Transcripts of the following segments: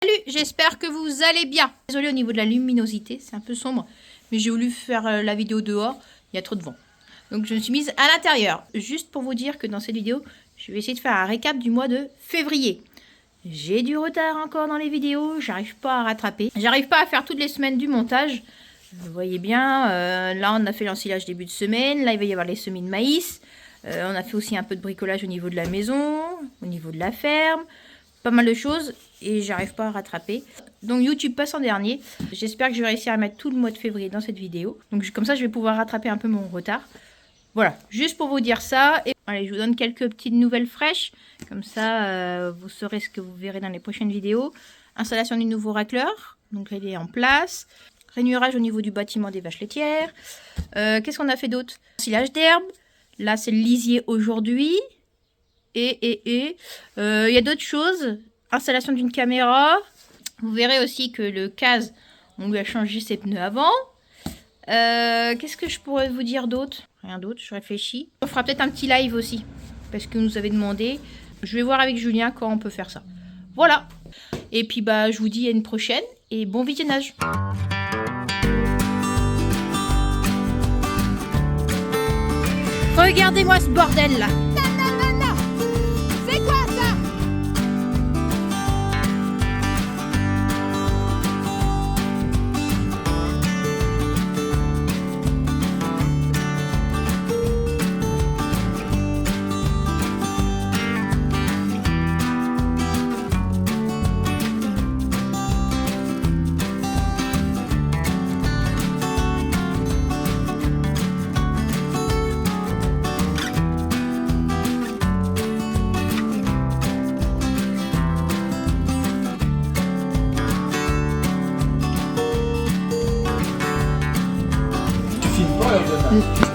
Salut, j'espère que vous allez bien. Désolée au niveau de la luminosité, c'est un peu sombre, mais j'ai voulu faire la vidéo dehors, il y a trop de vent. Donc je me suis mise à l'intérieur, juste pour vous dire que dans cette vidéo, je vais essayer de faire un récap du mois de février. J'ai du retard encore dans les vidéos, j'arrive pas à rattraper. J'arrive pas à faire toutes les semaines du montage. Vous voyez bien, là on a fait l'ensilage début de semaine, là il va y avoir les semis de maïs. On a fait aussi un peu de bricolage au niveau de la maison, au niveau de la ferme. Pas mal de choses et j'arrive pas à rattraper. Donc YouTube passe en dernier. J'espère que je vais réussir à mettre tout le mois de février dans cette vidéo. Donc comme ça je vais pouvoir rattraper un peu mon retard. Voilà, juste pour vous dire ça. Et allez, je vous donne quelques petites nouvelles fraîches. Comme ça vous saurez ce que vous verrez dans les prochaines vidéos. Installation du nouveau racleur. Donc elle est en place. Rainurage au niveau du bâtiment des vaches laitières. Qu'est-ce qu'on a fait d'autre? Ensilage d'herbe. Là c'est le lisier aujourd'hui. Il y a d'autres choses. Installation d'une caméra. Vous verrez aussi que le CAS, on lui a changé ses pneus avant. Qu'est-ce que je pourrais vous dire d'autre? Rien d'autre, je réfléchis. On fera peut-être un petit live aussi, parce que vous nous avez demandé. Je vais voir avec Julien quand on peut faire ça. Voilà. Et puis bah je vous dis à une prochaine et bon visionnage. Regardez-moi ce bordel là.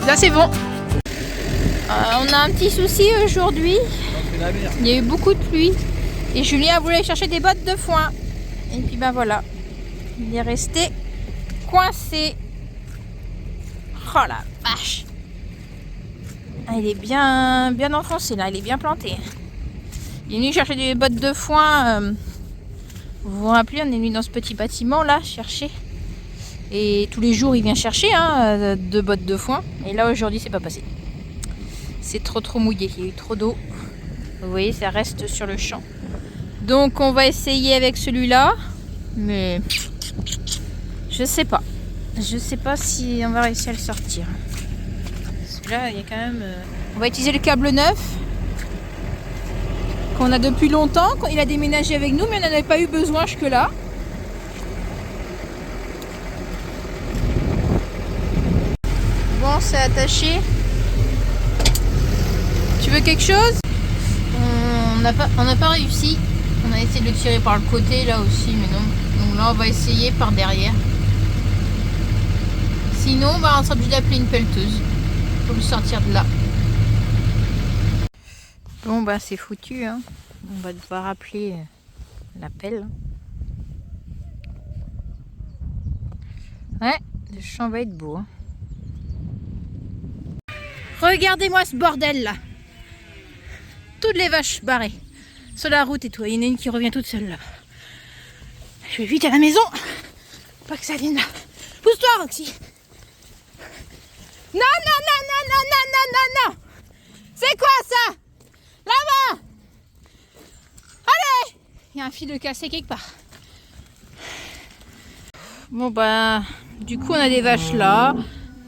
Là c'est bon. On a un petit souci aujourd'hui. Il y a eu beaucoup de pluie. Et Julien voulait chercher des bottes de foin. Et puis ben voilà. Il est resté coincé. Oh la vache. Il est bien enfoncé là. Il est bien planté. Il est venu chercher des bottes de foin. Vous vous rappelez, on est venu dans ce petit bâtiment là chercher. Et tous les jours il vient chercher 2 bottes de foin. Et là aujourd'hui c'est pas passé. C'est trop mouillé, il y a eu trop d'eau. Vous voyez, ça reste sur le champ. Donc on va essayer avec celui-là. Mais je sais pas. Je sais pas si on va réussir à le sortir. Parce que là il y a quand même... On va utiliser le câble neuf. Qu'on a depuis longtemps. Il a déménagé avec nous mais on n'en avait pas eu besoin jusque là. Bon, c'est attaché. Tu veux quelque chose? On n'a pas réussi. On a essayé de le tirer par le côté là aussi, mais non. Donc là, on va essayer par derrière. Sinon, bah, on sera obligé d'appeler une pelleteuse pour le sortir de là. Bon, bah c'est foutu. Hein. On va devoir appeler la pelle. Ouais, le champ va être beau. Hein. Regardez-moi ce bordel là. Toutes les vaches barrées sur la route et tout. Il y en a une qui revient toute seule là. Je vais vite à la maison. Pas que ça vienne là. Pousse-toi Roxy. Non. C'est quoi ça? Là-bas. Allez. Il y a un fil de cassé quelque part. Bon bah du coup on a des vaches là.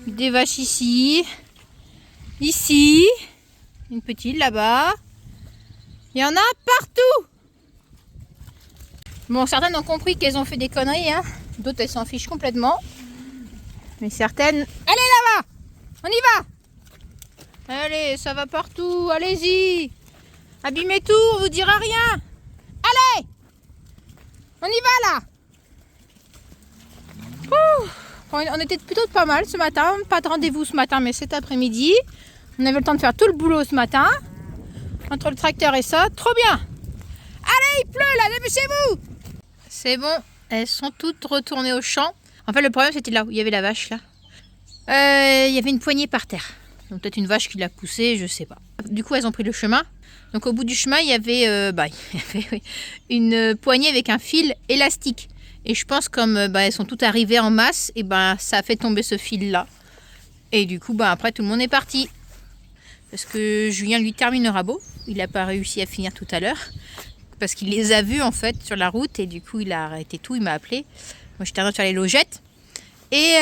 Des vaches ici. Ici, une petite là-bas. Il y en a partout. Bon, certaines ont compris qu'elles ont fait des conneries. Hein. D'autres, elles s'en fichent complètement. Mais certaines... Allez là-bas. On y va. Allez, ça va partout. Allez-y. Abîmez tout, on vous dira rien. Allez. On y va là. Ouh. On était plutôt pas mal ce matin, pas de rendez-vous ce matin mais cet après-midi. On avait le temps de faire tout le boulot ce matin. Entre le tracteur et ça, trop bien. Allez, il pleut là, dépêchez-vous. C'est bon, elles sont toutes retournées au champ. En fait le problème c'était là où il y avait la vache là. Il y avait une poignée par terre. Donc peut-être une vache qui l'a poussée, je sais pas. Du coup elles ont pris le chemin. Donc Donc au bout du chemin, il y avait, il y avait une poignée avec un fil élastique. Et je pense comme elles sont toutes arrivées en masse, et ça a fait tomber ce fil-là. Et du coup, après, tout le monde est parti. Parce que Julien, lui, termine le rabot. Il n'a pas réussi à finir tout à l'heure. Parce qu'il les a vus, en fait, sur la route. Et du coup, il a arrêté tout. Il m'a appelé. Moi, j'étais en train de faire les logettes. Et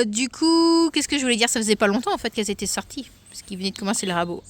du coup, qu'est-ce que je voulais dire? Ça faisait pas longtemps, en fait, qu'elles étaient sorties. Parce qu'ils venaient de commencer le rabot.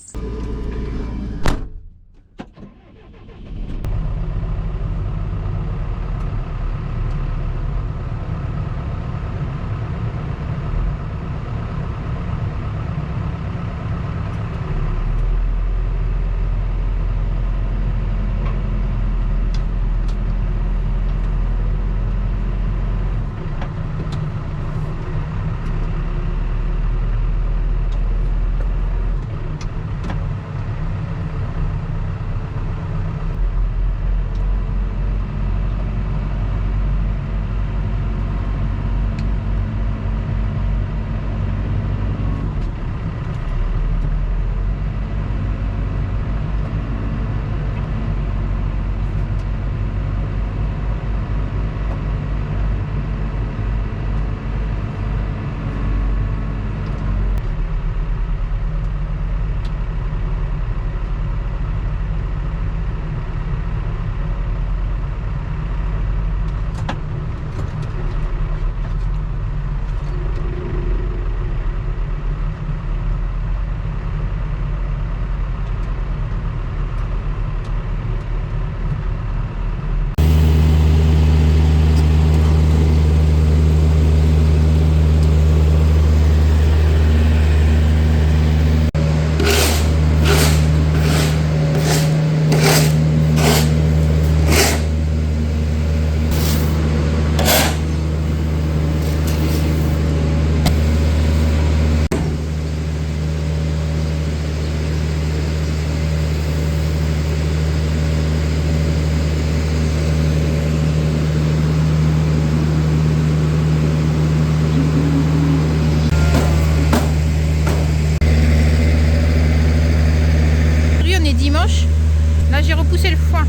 Là, j'ai repoussé le foin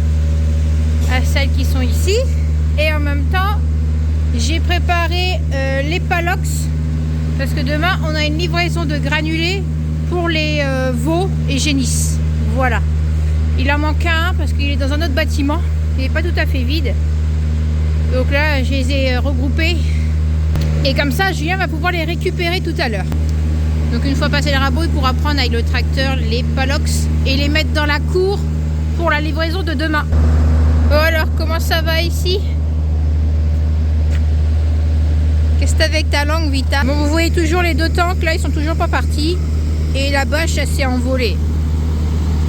à celles qui sont ici. Et en même temps, j'ai préparé les palox. Parce que demain, on a une livraison de granulés pour les veaux et génisses. Voilà. Il en manque un parce qu'il est dans un autre bâtiment. Il n'est pas tout à fait vide. Donc là, je les ai regroupés. Et comme ça, Julien va pouvoir les récupérer tout à l'heure. Donc une fois passé le rabot, il pourra prendre avec le tracteur les palox et les mettre dans la cour pour la livraison de demain. Bon alors, comment ça va ici? Qu'est-ce que t'as avec ta langue, Vita? Bon, vous voyez toujours les deux tanks, là, ils sont toujours pas partis. Et la bâche, elle s'est envolée.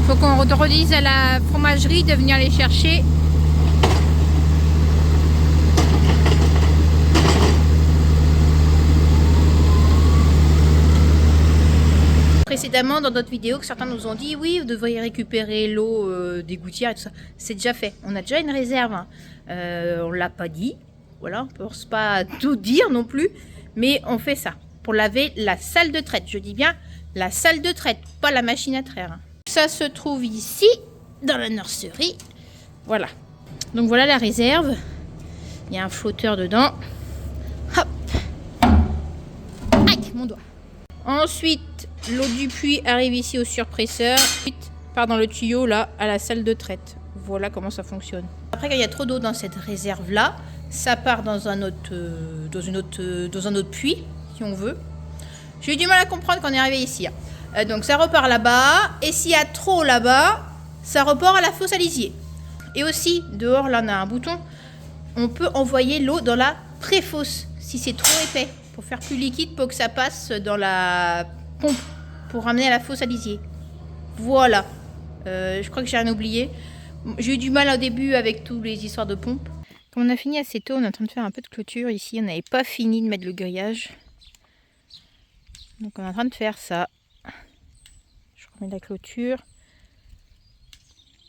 Faut qu'on redise à la fromagerie de venir les chercher. Précédemment, dans d'autres vidéos, que certains nous ont dit oui, vous devriez récupérer l'eau des gouttières et tout ça. C'est déjà fait. On a déjà une réserve. Hein. On l'a pas dit. Voilà, on ne pense pas tout dire non plus. Mais on fait ça pour laver la salle de traite. Je dis bien la salle de traite, pas la machine à traire. Hein. Ça se trouve ici, dans la nurserie. Voilà. Donc voilà la réserve. Il y a un flotteur dedans. Hop. Aïe, mon doigt. Ensuite, l'eau du puits arrive ici au surpresseur. Ensuite, part dans le tuyau là à la salle de traite. Voilà comment ça fonctionne. Après, quand il y a trop d'eau dans cette réserve là, ça part dans un autre, dans un autre puits, si on veut. J'ai eu du mal à comprendre quand on est arrivé ici. Donc ça repart là-bas. Et s'il y a trop là-bas, ça repart à la fosse à lisier. Et aussi, dehors, là, on a un bouton. On peut envoyer l'eau dans la pré-fosse si c'est trop épais. Pour faire plus liquide, pour que ça passe dans la pompe. Pour ramener à la fosse à lisier. Voilà. Je crois que j'ai rien oublié. J'ai eu du mal au début avec toutes les histoires de pompe. Comme on a fini assez tôt, on est en train de faire un peu de clôture ici. On n'avait pas fini de mettre le grillage. Donc on est en train de faire ça. Je remets la clôture.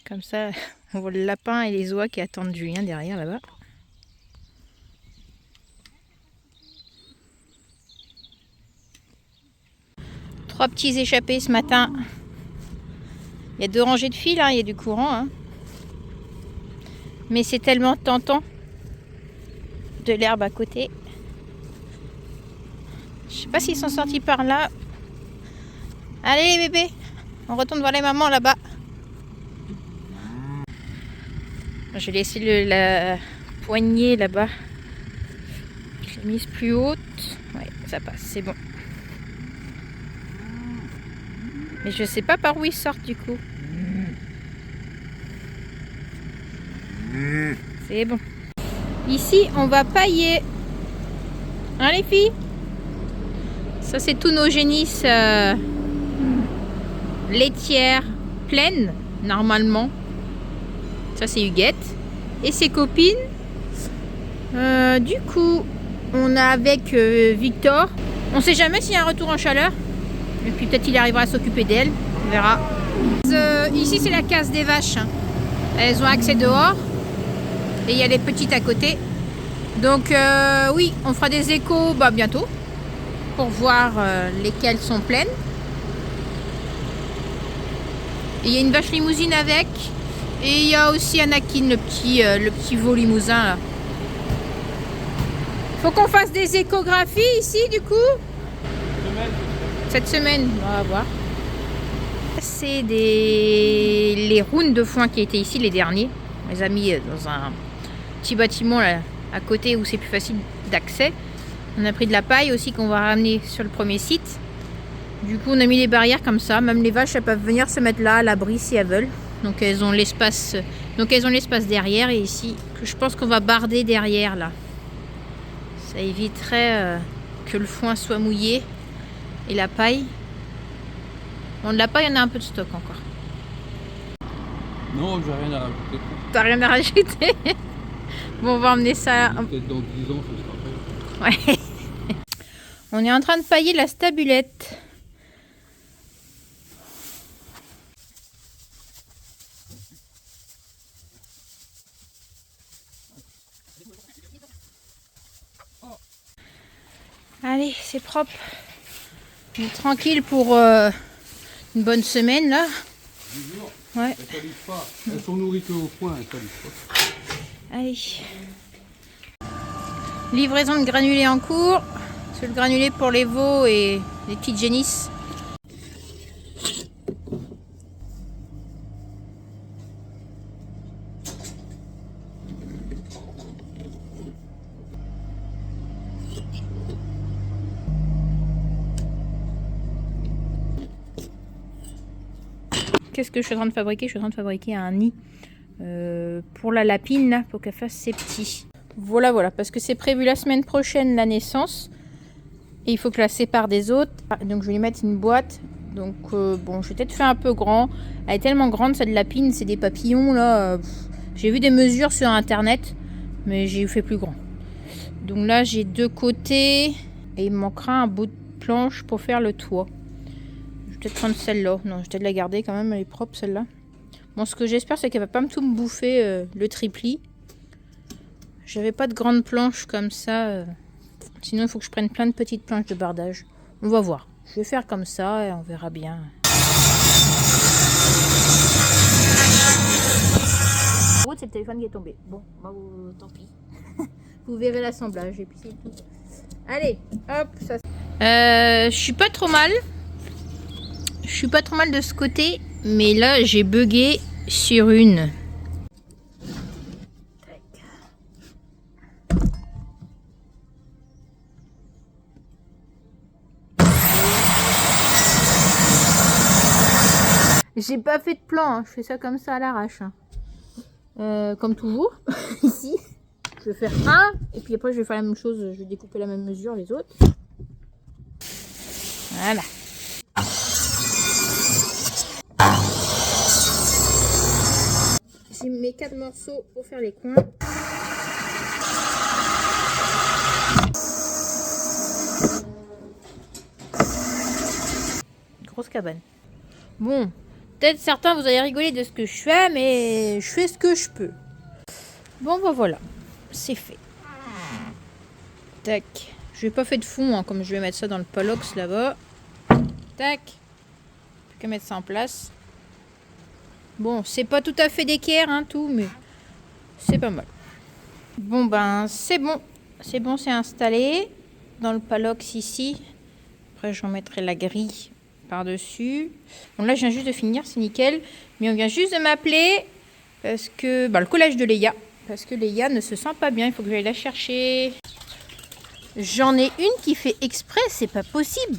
Comme ça, on voit le lapin et les oies qui attendent Julien derrière là-bas. Trois petits échappés ce matin. Il y a 2 rangées de fils, hein, il y a du courant. Hein. Mais c'est tellement tentant. De l'herbe à côté. Je sais pas s'ils sont sortis par là. Allez les bébés, on retourne voir les mamans là-bas. Je vais laisser la poignée là-bas. Je l'ai mise plus haute. Ouais, ça passe, c'est bon. Mais je sais pas par où ils sortent du coup. C'est bon. Ici, on va pailler. Hein les filles? Ça, c'est tous nos génisses laitières pleines, normalement. Ça, c'est Huguette. Et ses copines. Du coup, on a avec Victor. On sait jamais s'il y a un retour en chaleur. Et puis peut-être il arrivera à s'occuper d'elle. On verra. Ici, c'est la case des vaches. Elles ont accès dehors. Et il y a les petites à côté. Donc oui, on fera des échos bientôt. Pour voir lesquelles sont pleines. Et il y a une vache limousine avec. Et il y a aussi Anakin, le petit veau limousin là. Faut qu'on fasse des échographies ici du coup. Cette semaine, on va voir. C'est les rounds de foin qui étaient ici, les derniers. On les a mis dans un petit bâtiment là, à côté où c'est plus facile d'accès. On a pris de la paille aussi qu'on va ramener sur le premier site. Du coup, on a mis des barrières comme ça. Même les vaches, elles peuvent venir se mettre là à l'abri si elles veulent. Donc elles ont l'espace. Derrière et ici, que je pense qu'on va barder derrière là. Ça éviterait que le foin soit mouillé et la paille. Bon, de la paille, on a un peu de stock encore. Non, j'ai rien à rajouter. T'as rien à rajouter? Bon, on va emmener ça. Peut-être dans 10 ans, ce sera fait. Ouais. On est en train de pailler la stabulette. Allez, c'est propre. On est tranquille pour une bonne semaine là. 10 jours. Ouais. Elles salissent pas. Elles sont nourries que au foin, elles salissent pas. Allez. Livraison de granulés en cours. C'est le granulé pour les veaux et les petites génisses. Qu'est-ce que je suis en train de fabriquer? Je suis en train de fabriquer un nid pour la lapine, là, pour qu'elle fasse ses petits. Voilà, parce que c'est prévu la semaine prochaine, la naissance. Et il faut que je la sépare des autres. Donc je vais lui mettre une boîte. Donc bon, je vais peut-être faire un peu grand. Elle est tellement grande, cette lapine, c'est des papillons, là. J'ai vu des mesures sur internet, mais j'ai fait plus grand. Donc là, j'ai 2 côtés. Et il me manquera un bout de planche pour faire le toit. Peut-être prendre celle-là. Non, je vais peut-être la garder quand même, elle est propre celle-là. Bon, ce que j'espère, c'est qu'elle va pas tout me bouffer le triplis. J'avais pas de grande planche comme ça. Sinon, il faut que je prenne plein de petites planches de bardage. On va voir. Je vais faire comme ça et on verra bien. C'est le téléphone qui est tombé. Bon, tant pis. Vous verrez l'assemblage et puis c'est tout. Allez, hop, ça. Je suis pas trop mal. Je suis pas trop mal de ce côté, mais là j'ai bugué sur une. J'ai pas fait de plan, hein. Je fais ça comme ça à l'arrache. Comme toujours, ici. Je vais faire un, et puis après je vais faire la même chose, je vais découper la même mesure les autres. Voilà. J'ai mes 4 morceaux pour faire les coins. Grosse cabane. Bon, peut-être certains vous allez rigoler de ce que je fais, mais je fais ce que je peux. Bon, voilà, c'est fait. Tac. Je n'ai pas fait de fond, hein, comme je vais mettre ça dans le palox là-bas. Tac. Plus qu'à mettre ça en place. Bon, c'est pas tout à fait d'équerre, hein, tout, mais c'est pas mal. Bon, ben, c'est bon. C'est bon, c'est installé. Dans le palox ici. Après, j'en mettrai la grille par-dessus. Bon, là, je viens juste de finir, c'est nickel. Mais on vient juste de m'appeler parce que... le collège de Léa. Parce que Léa ne se sent pas bien, il faut que j'aille la chercher. J'en ai une qui fait exprès, c'est pas possible.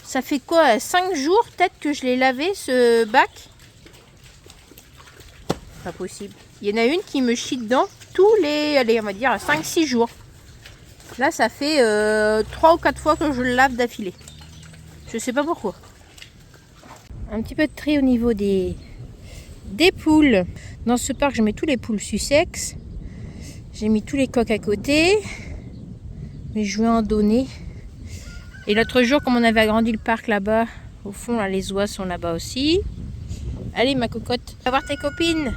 Ça fait quoi, 5 jours peut-être que je l'ai lavé, ce bac? Pas possible. Il y en a une qui me chie dedans tous les, allez, on va dire 5-6 jours. Là, ça fait 3 ou 4 fois que je le lave d'affilée. Je sais pas pourquoi. Un petit peu de tri au niveau des poules. Dans ce parc, je mets tous les poules Sussex. J'ai mis tous les coqs à côté. Mais je vais en donner. Et l'autre jour, comme on avait agrandi le parc là-bas, au fond, là, les oies sont là-bas aussi. Allez, ma cocotte, va voir tes copines.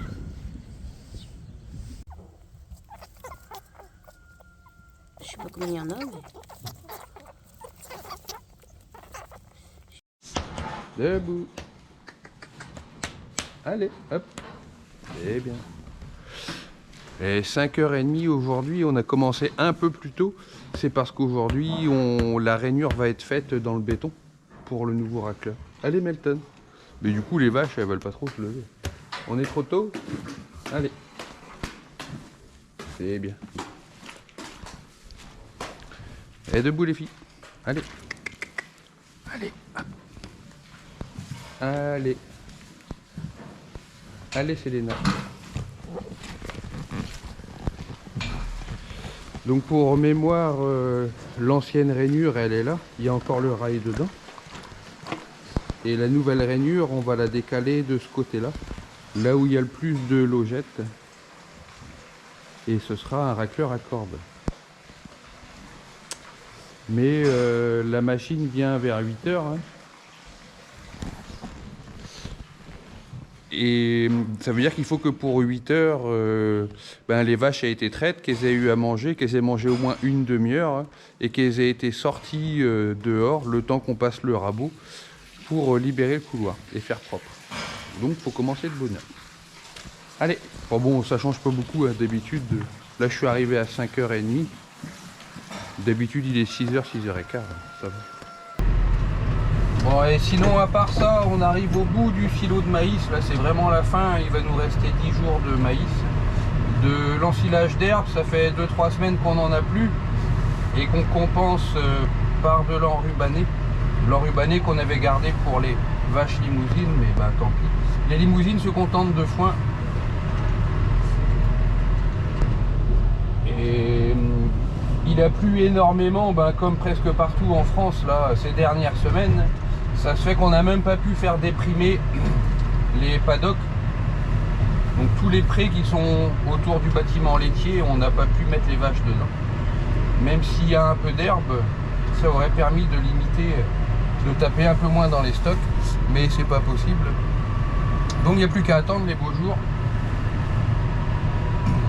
Je sais pas combien il y en a, mais... Debout. Allez, hop. Eh bien. Et 5h30 aujourd'hui, on a commencé un peu plus tôt. C'est parce qu'aujourd'hui, la rainure va être faite dans le béton pour le nouveau racleur. Allez, Melton. Mais du coup, les vaches, elles veulent pas trop se lever. On est trop tôt? Allez. C'est bien. Et debout, les filles. Allez. Allez, hop. Allez. Allez, Selena. Donc pour mémoire, l'ancienne rainure, elle est là. Il y a encore le rail dedans. Et la nouvelle rainure, on va la décaler de ce côté-là. Là où il y a le plus de logettes. Et ce sera un racleur à cordes. Mais la machine vient vers 8h. Hein. Et ça veut dire qu'il faut que pour 8h, les vaches aient été traites, qu'elles aient eu à manger, qu'elles aient mangé au moins une demi-heure, hein, et qu'elles aient été sorties dehors le temps qu'on passe le rabot pour libérer le couloir et faire propre. Donc il faut commencer de bonne heure. Allez, bon ça change pas beaucoup hein, d'habitude. Là je suis arrivé à 5h30. D'habitude il est 6h, 6h15, ça va. Bon et sinon à part ça, on arrive au bout du silo de maïs, là c'est vraiment la fin, il va nous rester 10 jours de maïs. De l'ensilage d'herbe, ça fait 2-3 semaines qu'on n'en a plus et qu'on compense par de l'enrubané. L'enrubané qu'on avait gardé pour les vaches limousines, mais bah tant pis. Les limousines se contentent de foin. Et il a plu énormément, comme presque partout en France là, ces dernières semaines. Ça se fait qu'on n'a même pas pu faire déprimer les paddocks. Donc tous les prés qui sont autour du bâtiment laitier, on n'a pas pu mettre les vaches dedans. Même s'il y a un peu d'herbe, ça aurait permis de limiter, de taper un peu moins dans les stocks, mais c'est pas possible. Donc il n'y a plus qu'à attendre les beaux jours.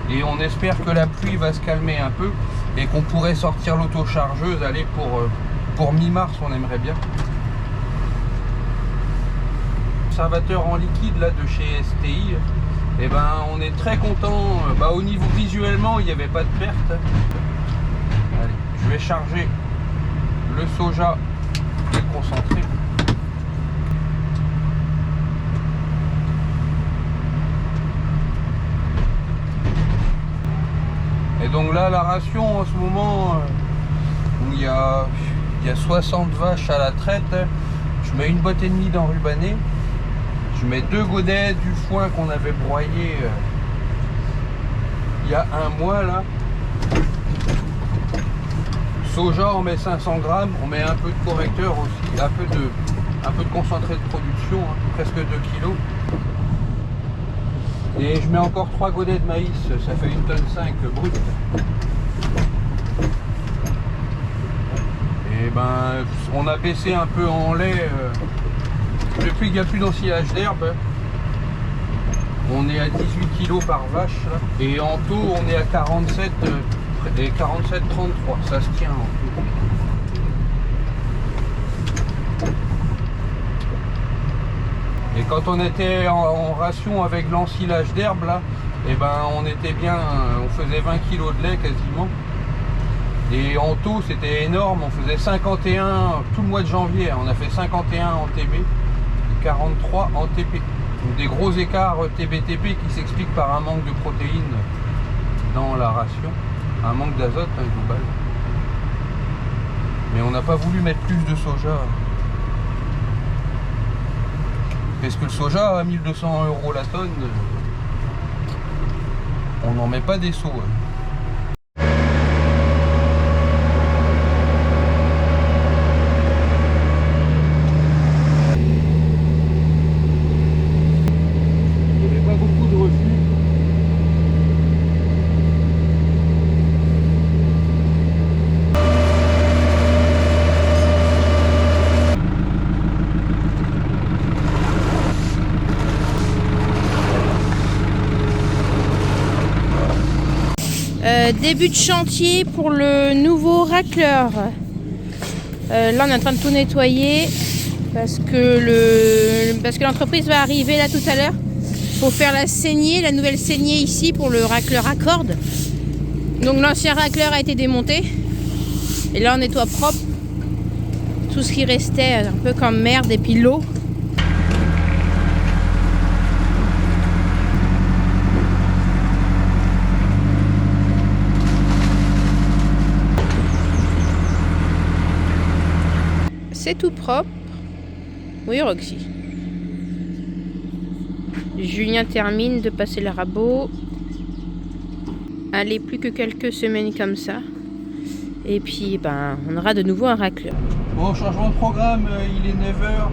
Et on espère que la pluie va se calmer un peu et qu'on pourrait sortir l'autochargeuse, aller pour mi-mars, on aimerait bien. Observateur en liquide là de chez STI, et on est très content. Au niveau visuellement, il n'y avait pas de perte. Allez, je vais charger le soja et le concentré. Et donc là, la ration en ce moment, où il y a 60 vaches à la traite, je mets une botte et demie d'enrubané. Je mets 2 godets du foin qu'on avait broyé il y a un mois là. Soja, on met 500 grammes, on met un peu de correcteur aussi, un peu de concentré de production, hein, presque 2 kg. Et je mets encore 3 godets de maïs, ça fait 1,5 tonne brut. Et on a baissé un peu en lait. Depuis qu'il n'y a plus d'ensilage d'herbe, on est à 18 kg par vache là. Et en taux on est à 47 et 47,33, ça se tient en taux. Et quand on était en ration avec l'ensilage d'herbe là, et ben on était bien, on faisait 20 kg de lait quasiment. Et en taux c'était énorme, on faisait 51 tout le mois de janvier, on a fait 51 en TB, 43 en TP. Donc des gros écarts TB-TP qui s'expliquent par un manque de protéines dans la ration, un manque d'azote global. Mais on n'a pas voulu mettre plus de soja. Parce que le soja à 1200 € la tonne, on n'en met pas des seaux. Début de chantier pour le nouveau racleur. Là on est en train de tout nettoyer parce que l'entreprise va arriver là tout à l'heure pour faire la saignée, la nouvelle saignée ici pour le racleur à cordes. Donc l'ancien racleur a été démonté et là on nettoie propre tout ce qui restait un peu comme merde et puis l'eau. C'est tout propre. Oui, Roxy. Julien termine de passer le rabot. Allez, plus que quelques semaines comme ça. Et puis, on aura de nouveau un racleur. Bon, changement de programme, il est 9h.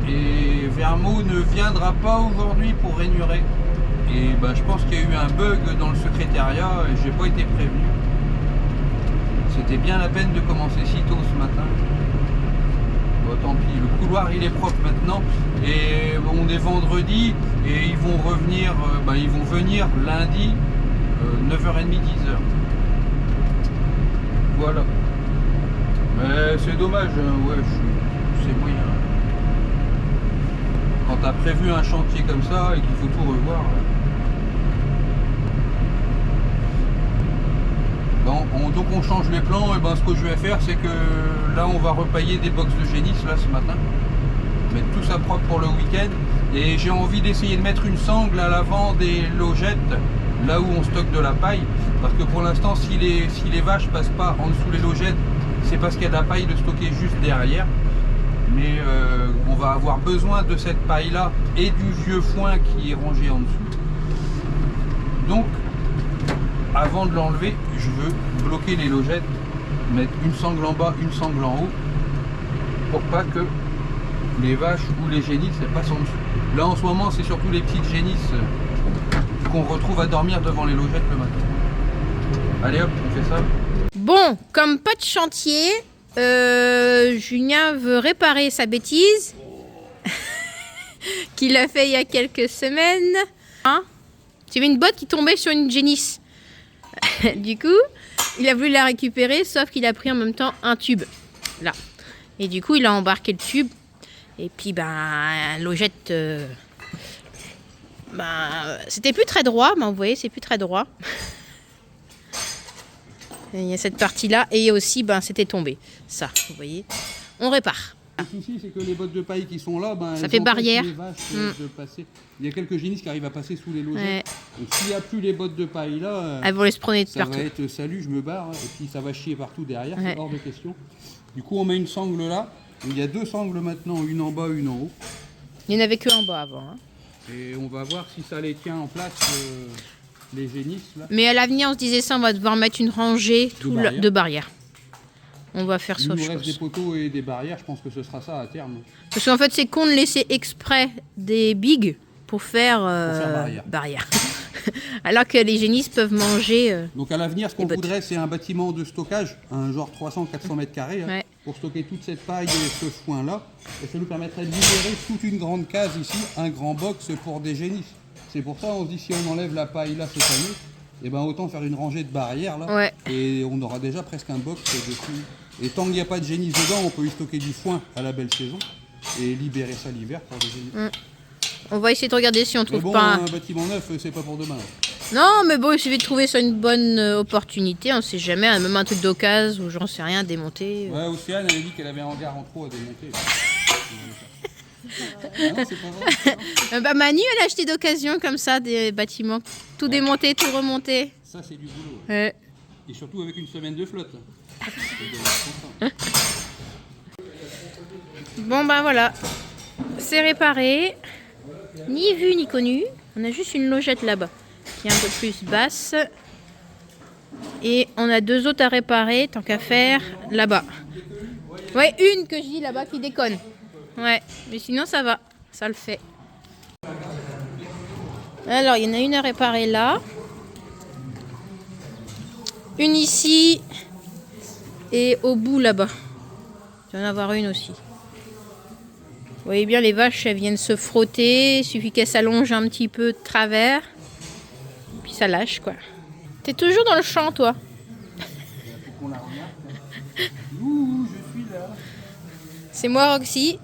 Et Vermo ne viendra pas aujourd'hui pour rainurer. Et je pense qu'il y a eu un bug dans le secrétariat et j'ai pas été prévenu. C'était bien la peine de commencer si tôt ce matin. Bon, tant pis, le couloir il est propre maintenant et on est vendredi et ils vont revenir, ils vont venir lundi 9h30, 10h. Voilà. Mais c'est dommage, ouais, c'est moyen. Quand tu as prévu un chantier comme ça et qu'il faut tout revoir. Donc on change les plans et ce que je vais faire c'est que là on va repailler des box de génisse là ce matin, mettre tout ça propre pour le week-end et j'ai envie d'essayer de mettre une sangle à l'avant des logettes là où on stocke de la paille parce que pour l'instant si les vaches passent pas en dessous les logettes c'est parce qu'il y a de la paille de stocker juste derrière, mais on va avoir besoin de cette paille là et du vieux foin qui est rangé en dessous. Donc avant de l'enlever, je veux bloquer les logettes, mettre une sangle en bas, une sangle en haut, pour pas que les vaches ou les génisses passent en dessous. Là en ce moment, c'est surtout les petites génisses qu'on retrouve à dormir devant les logettes le matin. Allez hop, on fait ça. Bon, comme pas de chantier, Julien veut réparer sa bêtise qu'il a fait il y a quelques semaines. Tu avais une botte qui tombait sur une génisse. Du coup, il a voulu la récupérer, sauf qu'il a pris en même temps un tube. Là. Et du coup, il a embarqué le tube. Et puis, logette... c'était plus très droit, vous voyez, c'est plus très droit. Et il y a cette partie-là, et aussi, c'était tombé. Ça, vous voyez. On répare. Le souci, c'est que les bottes de paille qui sont là, ça fait barrière. Les vaches de passer. Il y a quelques génisses qui arrivent à passer sous les logettes. Ouais. Donc s'il n'y a plus les bottes de paille là, elles vont les prendre ça partout. va être salut, je me barre, et puis ça va chier partout derrière, c'est hors de question. Du coup, on met une sangle là. Il y a deux sangles maintenant, une en bas, une en haut. Il n'y en avait que en bas avant. Et on va voir si ça les tient en place, les génisses là. Mais à l'avenir, on se disait ça, on va devoir mettre une rangée de barrières. On va faire ça, Il nous reste des poteaux et des barrières, je pense que ce sera ça à terme. Parce qu'en fait, c'est con de laisser exprès des bigs pour faire, barrière. Alors que les génisses peuvent manger... Donc à l'avenir, ce qu'on voudrait, c'est un bâtiment de stockage, un genre 300-400 mètres carrés, pour stocker toute cette paille et ce foin-là. Et ça nous permettrait de libérer toute une grande case ici, un grand box pour des génisses. C'est pour ça on se dit, si on enlève la paille là cette année, et autant faire une rangée de barrières là, et on aura déjà presque un box dessus. Et tant qu'il n'y a pas de génisse dedans, on peut y stocker du foin à la belle saison. et libérer ça l'hiver pour les... On va essayer de regarder si on Mais trouve bon, pas un bâtiment neuf, c'est pas pour demain. Non, mais bon, il suffit de trouver ça une bonne opportunité. On sait jamais, hein, même un truc d'occasion ou j'en sais rien, démonter. Ouais, Océane, elle a dit qu'elle avait un hangar en trop à démonter. Ah non, c'est pas vrai. Bah, Manu, elle a acheté d'occasion comme ça des bâtiments. Tout démonter, tout remonter. Ça, c'est du boulot. Ouais. Et surtout avec une semaine de flotte. Bon, bah voilà. C'est réparé. Ni vu ni connu. On a juste une logette là-bas qui est un peu plus basse. Et on a 2 autres à réparer, tant qu'à faire, là-bas. Ouais, une que je dis là-bas qui déconne. Ouais, mais sinon ça va, ça le fait. Alors, il y en a une à réparer là. Une ici. Et au bout là-bas. Il va y en avoir une aussi. Vous voyez bien, les vaches, elles viennent se frotter. Il suffit qu'elles s'allongent un petit peu de travers. Puis ça lâche, quoi. T'es toujours dans le champ, toi. Qu'on la remarque. Ouh, je suis là. C'est moi, Roxy.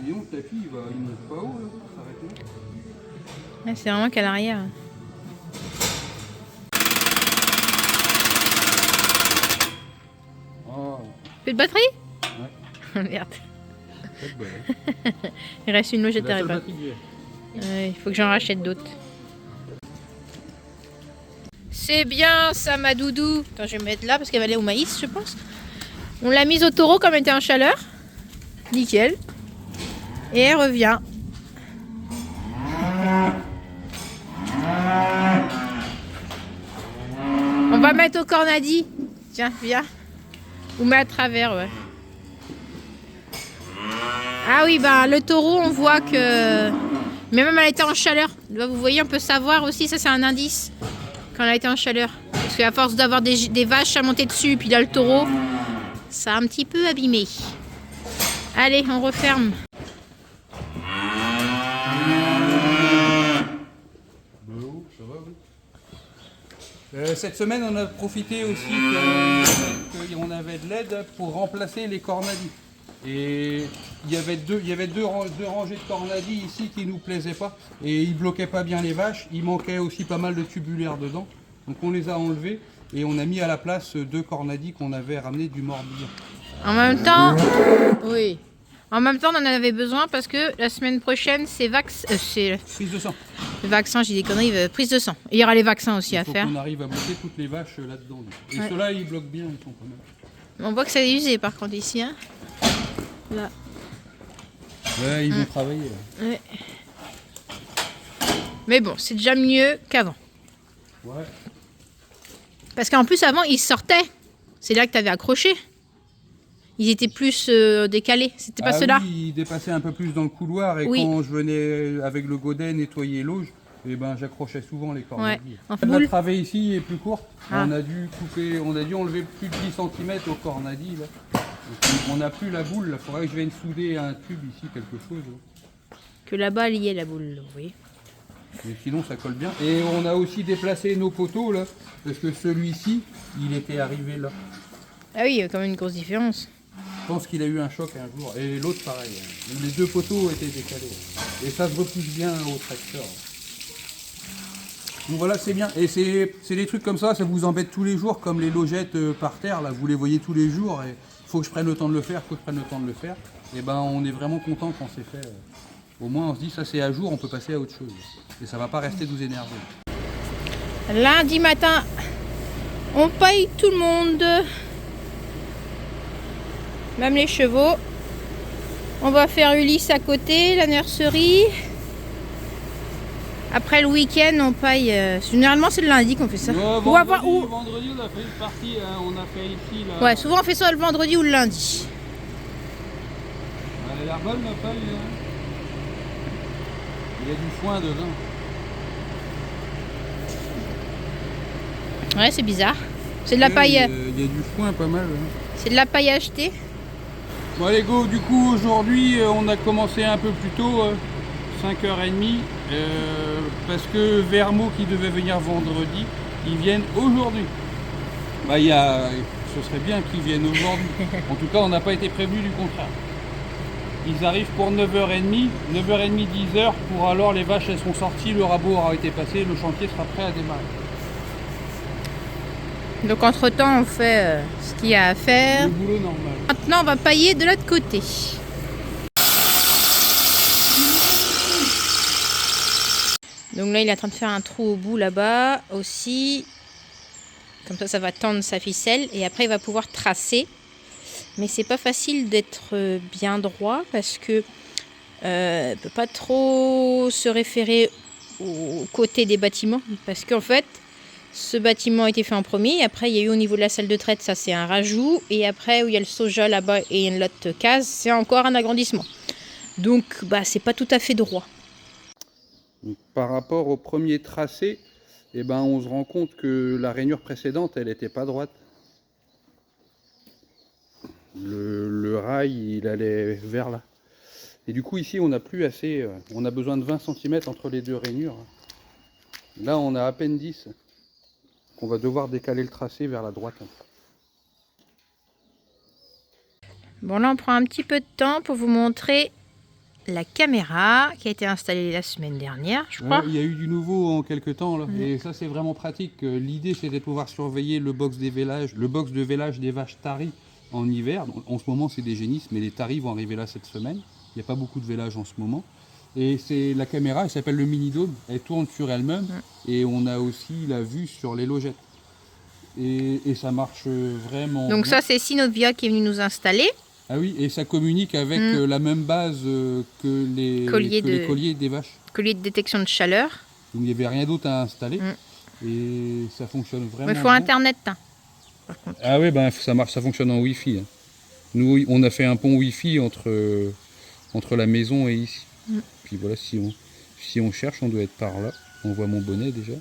Et donc, le tapis, il monte pas haut, là, pour s'arrêter. Ouais, c'est vraiment qu'à l'arrière. Oh, Plus de batterie? ouais. Merde. Pas de bol, hein. Il reste une logette C'est à la seule réparer. batterie que j'ai. Ouais, il faut que j'en rachète d'autres. C'est bien ça, ma doudou. Attends, je vais mettre là parce qu'elle va aller au maïs, je pense. On l'a mise au taureau comme elle était en chaleur. Nickel. Et elle revient. On va mettre au cornadi. Tiens, viens. Ou met à travers, ouais. Ah oui, bah le taureau, on voit que... Mais même elle était en chaleur. Là, vous voyez, on peut savoir aussi, ça c'est un indice, quand elle a été en chaleur. Parce qu'à force d'avoir des vaches à monter dessus, puis là le taureau, ça a un petit peu abîmé. Allez, on referme. Ça va, oui. Cette semaine, on a profité aussi qu'on avait de l'aide pour remplacer les cornadis. Et il y avait deux rangées de cornadis ici qui nous plaisaient pas. Et ils bloquaient pas bien les vaches. Il manquait aussi pas mal de tubulaires dedans. Donc on les a enlevés et on a mis à la place 2 cornadis qu'on avait ramenés du Morbihan. En même temps, oui. En même temps, on en avait besoin parce que la semaine prochaine, c'est Prise de sang. le vaccin, j'ai des conneries, prise de sang. Il y aura les vaccins aussi à Il faut faire. qu'on arrive à bloquer toutes les vaches là-dedans. Et Ouais. ceux-là, ils bloquent bien, ils sont pas mal. On voit que c'est usé par contre ici. Hein. Là. Ouais, ils vont travailler. Là. Ouais. Mais bon, c'est déjà mieux qu'avant. Ouais. Parce qu'en plus, avant, ils sortaient. C'est là que tu avais accroché. Ils étaient plus décalés. C'était pas ceux-là. Oui, ils dépassaient un peu plus dans le couloir et Oui. quand je venais avec le godet nettoyer l'auge, eh ben, j'accrochais souvent les cornadis. Ouais, en La boule. travée ici est plus courte. Ah. On a dû enlever plus de 10 cm au cornadi. Là. Donc, on n'a plus la boule. Il faudrait que je vienne souder un tube ici, quelque chose. Là. Que là-bas, il y ait la boule. Oui. Mais sinon, ça colle bien. Et on a aussi déplacé nos poteaux là, parce que celui-ci, il était arrivé là. Ah oui, il y a quand même une grosse différence. Je pense qu'il a eu un choc un jour. Et l'autre, pareil. Les 2 poteaux étaient décalés. Et ça se repousse bien au tracteur. Donc voilà, c'est bien. Et c'est des trucs comme ça vous embête tous les jours, comme les logettes par terre. Là, vous les voyez tous les jours. Et il faut que je prenne le temps de le faire, Et ben, on est vraiment content quand c'est fait. Au moins, on se dit, ça c'est à jour, on peut passer à autre chose. Et ça va pas rester nous énerver. Lundi matin, on paye tout le monde. Même les chevaux. On va faire Ulysse à côté, la nurserie. Après le week-end, on paye. Généralement, c'est le lundi qu'on fait ça. Ou avant- ou- vendredi, on a fait une partie, on a fait ici. Là. Ouais, souvent on fait ça le vendredi ou le lundi. Elle a l'air bonne, ma paille. Hein. Il y a du foin dedans. Ouais, c'est bizarre. C'est de la paille. Il y a du foin pas mal. Hein. C'est de la paille achetée. Bon allez go, du coup aujourd'hui on a commencé un peu plus tôt, 5h30, parce que Vermo qui devait venir vendredi, ils viennent aujourd'hui. Bah ce serait bien qu'ils viennent aujourd'hui. En tout cas on n'a pas été prévenu du contraire. Ils arrivent pour 9h30, 9h30, 10h, pour alors les vaches elles sont sorties, le rabot aura été passé, le chantier sera prêt à démarrer. Donc entre temps on fait ce qu'il y a à faire. Le boulot normal. Maintenant on va pailler de l'autre côté. Donc là il est en train de faire un trou au bout là-bas aussi. Comme ça va tendre sa ficelle et après il va pouvoir tracer. Mais c'est pas facile d'être bien droit parce que peut pas trop se référer aux côtés des bâtiments parce qu'en fait ce bâtiment a été fait en premier. Après il y a eu au niveau de la salle de traite, ça c'est un rajout, et après où il y a le soja là-bas et une autre case, c'est encore un agrandissement. Donc bah c'est pas tout à fait droit. Donc, par rapport au premier tracé, eh ben, on se rend compte que la rainure précédente elle n'était pas droite. Le rail il allait vers là. Et du coup ici on n'a plus assez, on a besoin de 20 cm entre les deux rainures. Là on a à peine 10. On va devoir décaler le tracé vers la droite. Bon là on prend un petit peu de temps pour vous montrer la caméra qui a été installée la semaine dernière, je crois. Ouais, il y a eu du nouveau en quelques temps là. Et ça c'est vraiment pratique. L'idée c'était de pouvoir surveiller le box des vélages, le box de vélage des vaches taries en hiver. En ce moment c'est des génisses, mais les taries vont arriver là cette semaine. Il n'y a pas beaucoup de vélage en ce moment. Et c'est la caméra, elle s'appelle le mini dôme, elle tourne sur elle-même et on a aussi la vue sur les logettes. Et ça marche vraiment Donc bien. ça c'est Synovia qui est venu nous installer. Ah oui, et ça communique avec la même base que les colliers des vaches. Collier de détection de chaleur. Donc il n'y avait rien d'autre à installer et ça fonctionne vraiment Mais il faut bien. internet. Hein, par contre. Ah oui, ben, ça marche, ça fonctionne en Wi-Fi. Hein. Nous, on a fait un pont Wi-Fi entre la maison et ici. Puis voilà, si on cherche, on doit être par là. On voit mon bonnet déjà.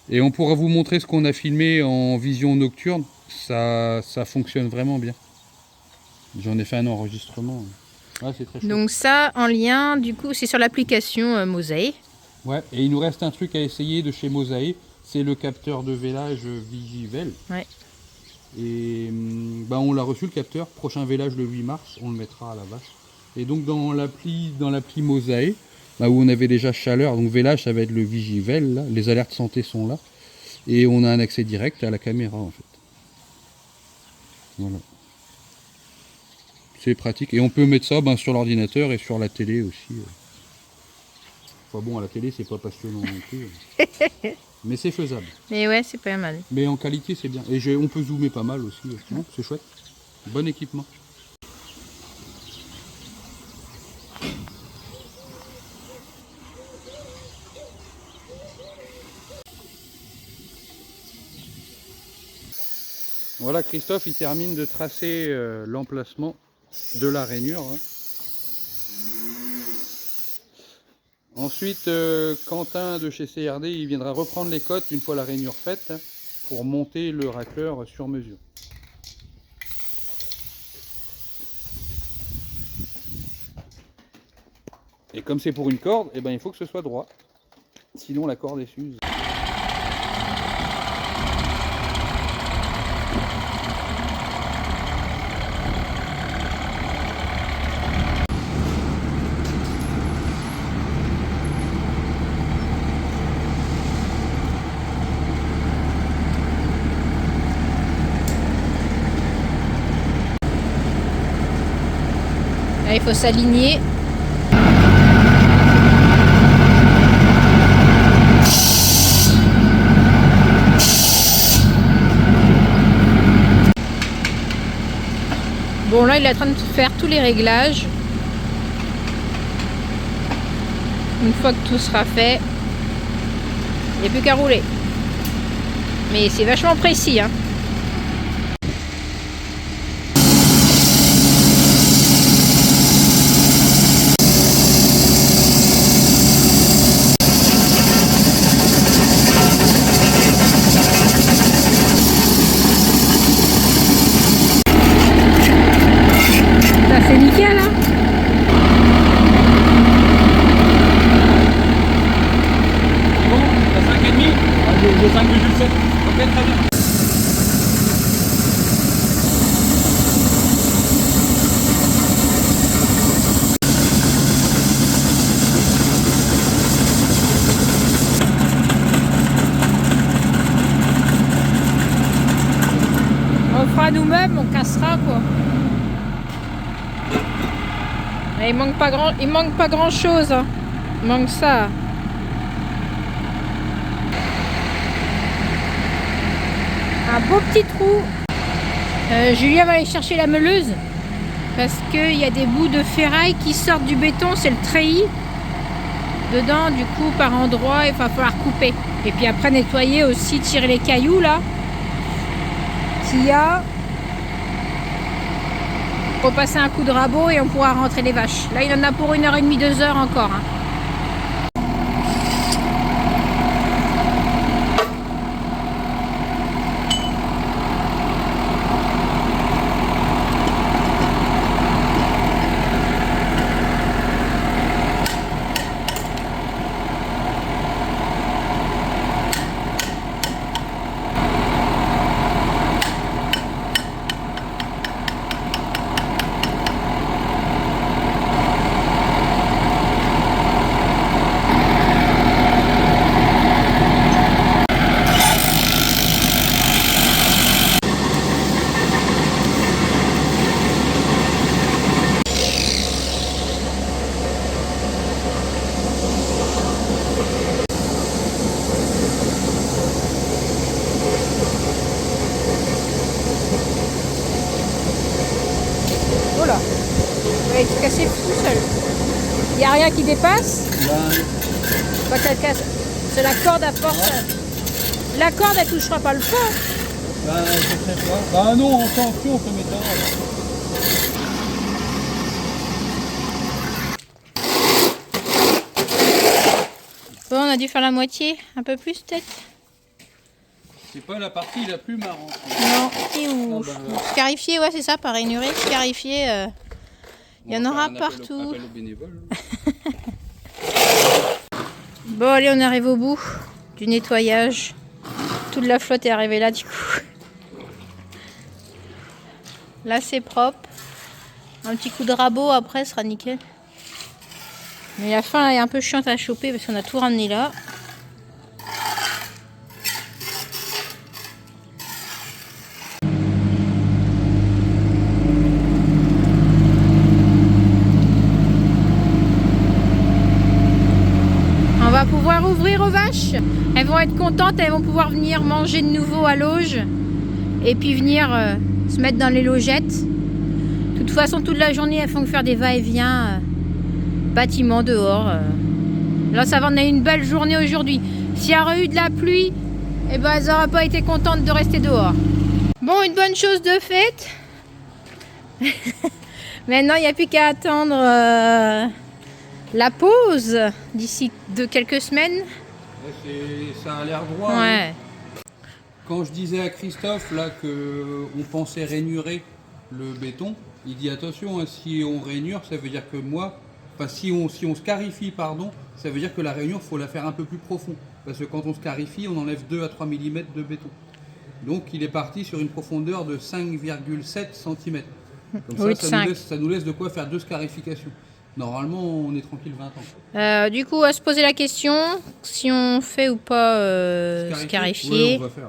Et on pourra vous montrer ce qu'on a filmé en vision nocturne. Ça fonctionne vraiment bien. J'en ai fait un enregistrement. Ouais, c'est très chouette. Donc ça en lien, du coup, c'est sur l'application Mosae. Ouais, et il nous reste un truc à essayer de chez Mosae. C'est le capteur de vélage Vigivel. Ouais. Et ben, on l'a reçu le capteur. Prochain vélage le 8 mars, on le mettra à la vache. Et donc dans l'appli Mosae, là où on avait déjà chaleur, donc vélage ça va être le Vigivel, là. Les alertes santé sont là. Et on a un accès direct à la caméra en fait. Voilà. C'est pratique. Et on peut mettre ça sur l'ordinateur et sur la télé aussi. Enfin bon, à la télé c'est pas passionnant non plus. Mais c'est faisable. Mais ouais, c'est pas mal. Mais en qualité c'est bien. Et on peut zoomer pas mal aussi. Non, c'est chouette. Bon équipement. Voilà, Christophe il termine de tracer l'emplacement de la rainure. Hein. Ensuite, Quentin de chez CRD, il viendra reprendre les cotes une fois la rainure faite pour monter le racleur sur mesure. Et comme c'est pour une corde, eh ben, il faut que ce soit droit. Sinon la corde est s'use. Là, il faut s'aligner. Bon, là, il est en train de faire tous les réglages. Une fois que tout sera fait, il n'y a plus qu'à rouler. Mais c'est vachement précis, hein. C'est nickel, hein. Bon, t'as 5,5 j'ai 5,7. Ok, très bien. fera nous-mêmes, on cassera quoi. Et il manque pas grand chose. Hein. Il manque ça. Un beau petit trou. Julien va aller chercher la meuleuse. Parce qu'il y a des bouts de ferraille qui sortent du béton. C'est le treillis. Dedans, du coup, par endroit, il va falloir couper. Et puis après, nettoyer aussi, tirer les cailloux là. S'il y a. Repasser un coup de rabot et on pourra rentrer les vaches. Là, il en a pour 1h30, 2 heures encore. Hein. Voilà. Ouais, il se cassait tout seul. Il n'y a rien qui dépasse. Pas qu'elle casse. C'est la corde à force. Ouais. La corde, elle touchera pas le fond. Je sais pas. Non, en tension, ça m'étonnerait. Bon, on a dû faire la moitié, un peu plus peut-être. C'est pas la partie la plus marrante. Non, et où scarifier, ouais, c'est ça, par rainuré, scarifier, il y en aura partout. Appel aux bénévoles. Bon, allez, on arrive au bout du nettoyage. Toute la flotte est arrivée là, du coup. Là, c'est propre. Un petit coup de rabot après, ce sera nickel. Mais la fin est un peu chiante à choper parce qu'on a tout ramené là. On va pouvoir ouvrir aux vaches. Elles vont être contentes, elles vont pouvoir venir manger de nouveau à l'auge. Et puis venir se mettre dans les logettes. De toute façon, toute la journée, elles font que faire des va-et-vient. Bâtiment dehors. Là, ça va, on a eu une belle journée aujourd'hui. S'il y aurait eu de la pluie, eh ben, elles n'auraient pas été contentes de rester dehors. Bon, une bonne chose de faite. Maintenant, il n'y a plus qu'à attendre la pause d'ici quelques semaines. Ça a l'air droit. Ouais. Hein. Quand je disais à Christophe là qu'on pensait rainurer le béton, il dit attention, hein, si on rainure, ça veut dire que si on scarifie, pardon, ça veut dire que la rainure, il faut la faire un peu plus profond. Parce que quand on scarifie, on enlève 2 à 3 mm de béton. Donc il est parti sur une profondeur de 5,7 cm. Comme ça nous laisse de quoi faire 2 scarifications. Normalement, on est tranquille 20 ans. Du coup, à se poser la question, si on fait ou pas scarifier. Ouais, on va faire.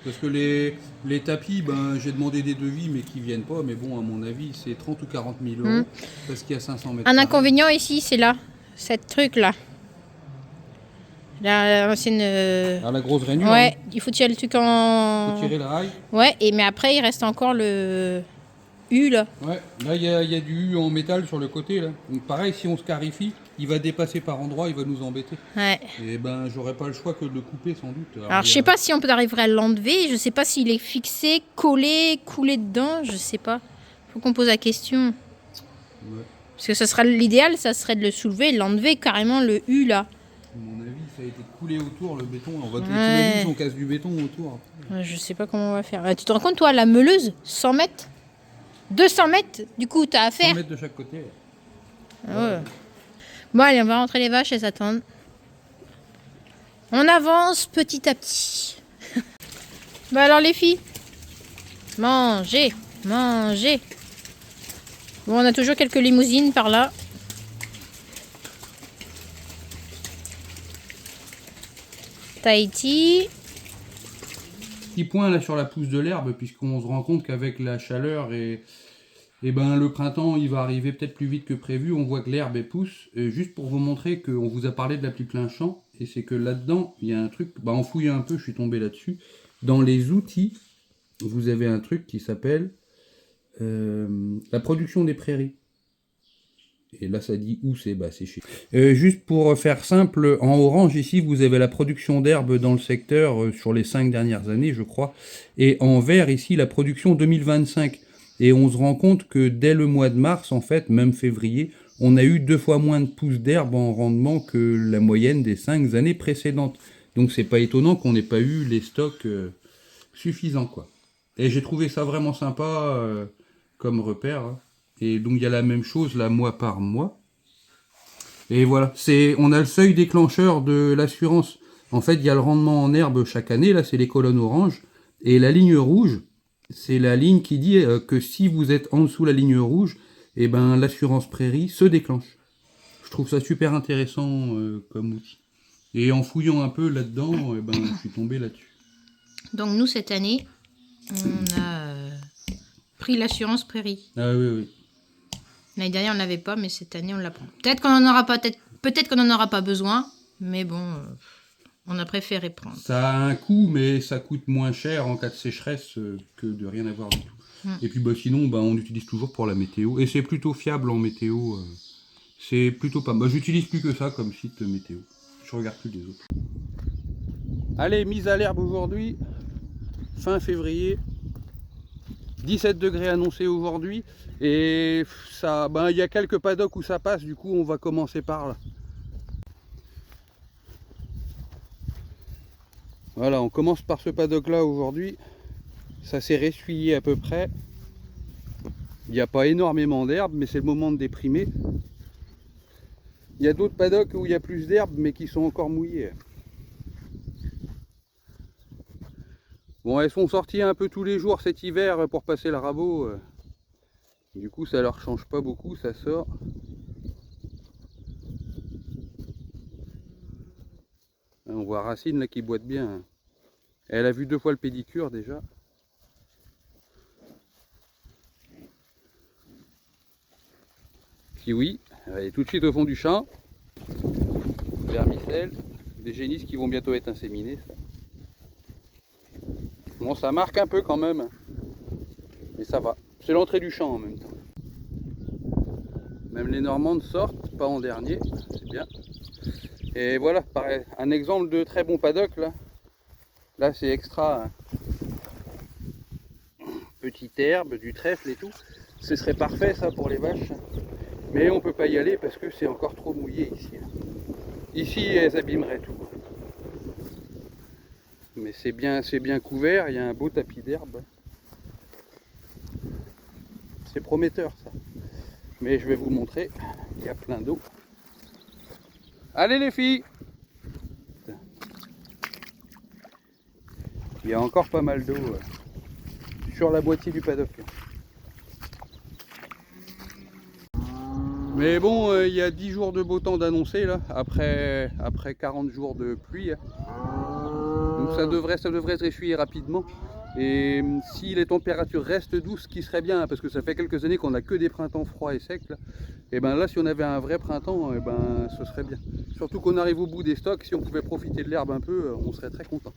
Parce que les tapis, j'ai demandé des devis, mais qui viennent pas. Mais bon, à mon avis, c'est 30 ou 40 000 euros. Parce qu'il y a 500 mètres. Un inconvénient ici, c'est là, cette truc là. Là, c'est une. Ah, la grosse rainure. Ouais, hein. il faut tirer le truc en. Il faut tirer la raille. Ouais, mais après, il reste encore le U là. Ouais, là, il y a du U en métal sur le côté là. Donc pareil, si on scarifie, il va dépasser par endroits, il va nous embêter. Ouais. Et j'aurais pas le choix que de le couper sans doute. Alors je sais pas si on peut arriver à l'enlever, je sais pas s'il est fixé, collé, coulé dedans, je sais pas. Faut qu'on pose la question. Ouais. Parce que ça sera l'idéal, ça serait de le soulever et l'enlever carrément le U là. À mon avis, ça a été coulé autour le béton. On va t'imaginer si on casse du béton autour. Je sais pas comment on va faire. Tu te rends compte toi, la meuleuse, 100 mètres 200 mètres, du coup, t'as à faire. 100 mètres de chaque côté. Ouais. Bon, allez, on va rentrer les vaches, elles attendent. On avance petit à petit. Bah alors, les filles, mangez, mangez. Bon, on a toujours quelques limousines par là. Tahiti. petit point là sur la pousse de l'herbe, puisqu'on se rend compte qu'avec la chaleur et ben le printemps il va arriver peut-être plus vite que prévu. On voit que l'herbe elle pousse. Juste pour vous montrer qu'on vous a parlé de l'appli plein champ, et c'est que là-dedans il y a un truc, bah en fouillant un peu je suis tombé là-dessus. Dans les outils, vous avez un truc qui s'appelle la production des prairies. Et là ça dit où c'est, bah c'est chez. Juste pour faire simple, en orange ici vous avez la production d'herbe dans le secteur sur les 5 dernières années je crois. Et en vert ici la production 2025. Et on se rend compte que dès le mois de mars, en fait, même février, on a eu 2 fois moins de pousses d'herbe en rendement que la moyenne des 5 années précédentes. Donc c'est pas étonnant qu'on n'ait pas eu les stocks suffisants, quoi. Et j'ai trouvé ça vraiment sympa comme repère. Hein. Et donc il y a la même chose là, mois par mois. Et voilà, on a le seuil déclencheur de l'assurance. En fait, il y a le rendement en herbe chaque année, là c'est les colonnes oranges. Et la ligne rouge, c'est la ligne qui dit que si vous êtes en dessous la ligne rouge, et ben l'assurance prairie se déclenche. Je trouve ça super intéressant comme outil. Et en fouillant un peu là-dedans, ben, je suis tombé là-dessus. Donc nous, cette année, on a pris l'assurance prairie. Ah oui, oui. L'année dernière, on ne l'avait pas, mais cette année, on la prend. Peut-être qu'on n'en aura pas, peut-être qu'on n'en aura pas besoin, mais bon, on a préféré prendre. Ça a un coût, mais ça coûte moins cher en cas de sécheresse que de rien avoir du tout. Et puis bah, sinon, bah, on utilise toujours pour la météo. Et c'est plutôt fiable en météo. C'est plutôt pas mal. Bah, j'utilise plus que ça comme site météo. Je regarde plus les autres. Allez, mise à l'herbe aujourd'hui. Fin février. 17 degrés annoncés aujourd'hui. Et ça, ben, y a quelques paddocks où ça passe. Du coup, on va commencer par là. Voilà, on commence par ce paddock là aujourd'hui. Ça s'est ressuyé à peu près. Il n'y a pas énormément d'herbe, mais c'est le moment de déprimer. Il y a d'autres paddocks où il y a plus d'herbe, mais qui sont encore mouillés. Bon, elles sont sorties un peu tous les jours cet hiver pour passer le rabot. Du coup, ça leur change pas beaucoup, ça sort. On voit Racine là qui boite bien. Elle a vu 2 fois le pédicure déjà. Kiwi, elle est tout de suite au fond du champ. Vermicelle, des génisses qui vont bientôt être inséminées. Bon, ça marque un peu quand même, mais ça va. C'est l'entrée du champ en même temps. Même les Normandes sortent, pas en dernier, c'est bien. Et voilà, pareil, un exemple de très bon paddock là. Là c'est extra. Hein. Petite herbe, du trèfle et tout. Ce serait parfait ça pour les vaches. Mais on peut pas y aller parce que c'est encore trop mouillé ici. Ici elles abîmeraient tout. Mais c'est bien couvert, il y a un beau tapis d'herbe. C'est prometteur ça. Mais je vais vous montrer, il y a plein d'eau. Allez les filles! Il y a encore pas mal d'eau sur la boîtier du paddock. Mais bon, il y a 10 jours de beau temps d'annoncer là, après 40 jours de pluie. Donc ça devrait se ressuyer rapidement. Et si les températures restent douces, ce qui serait bien, parce que ça fait quelques années qu'on n'a que des printemps froids et secs, là, et ben là si on avait un vrai printemps, et ben ce serait bien. Surtout qu'on arrive au bout des stocks, si on pouvait profiter de l'herbe un peu, on serait très content.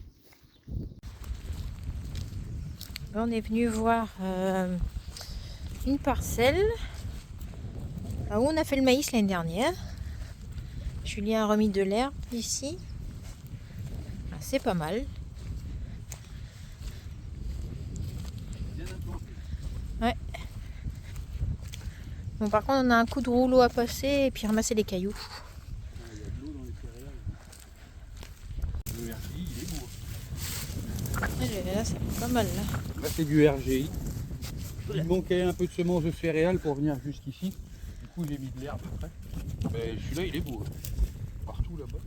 On est venu voir une parcelle où on a fait le maïs l'année dernière. Julien a remis de l'herbe ici. Ah, c'est pas mal. Ouais. Bon, par contre, on a un coup de rouleau à passer et puis ramasser les cailloux. Il y a de l'eau dans les céréales. Le RGI, il est beau. Là, c'est pas mal là. Là, c'est du RGI. Il manquait un peu de semences de céréales pour venir jusqu'ici. Du coup, j'ai mis de l'herbe après. Mais celui-là, il est beau. Partout là-bas.